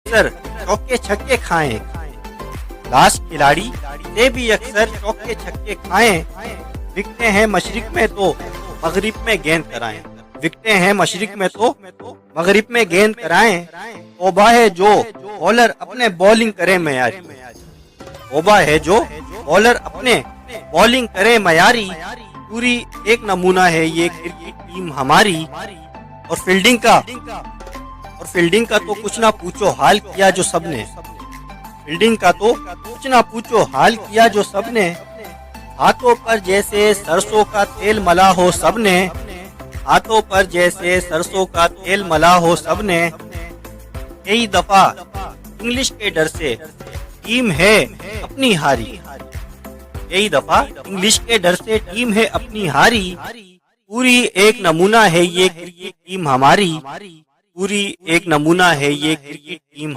अक्सर चौके छक्के खाएं, लास्ट खिलाड़ी से भी अक्सर चौके छक्के खाएं। विकटे हैं मशरिक में तो मगरिब में गेंद कराएं, विकटे हैं मशरिक में तो मगरिब में गेंद कराएं। तौबा है जो बॉलर अपने बॉलिंग करे मयारी, तौबा है जो बॉलर अपने बॉलिंग करे मयारी। पूरी एक नमूना है ये क्रिकेट टीम हमारी। और फील्डिंग का तो कुछ ना पूछो हाल किया जो सबने, फील्डिंग का तो कुछ ना पूछो हाल किया जो सबने। हाथों पर जैसे सरसों का तेल मला हो सबने, हाथों पर जैसे सरसों का तेल मला हो सबने। कई दफा इंग्लिश के डर से टीम है अपनी हारी, कई दफा इंग्लिश के डर से टीम है अपनी हारी। पूरी एक नमूना है ये क्रिकेट टीम हमारी, पूरी एक नमूना है ये क्रिकेट टीम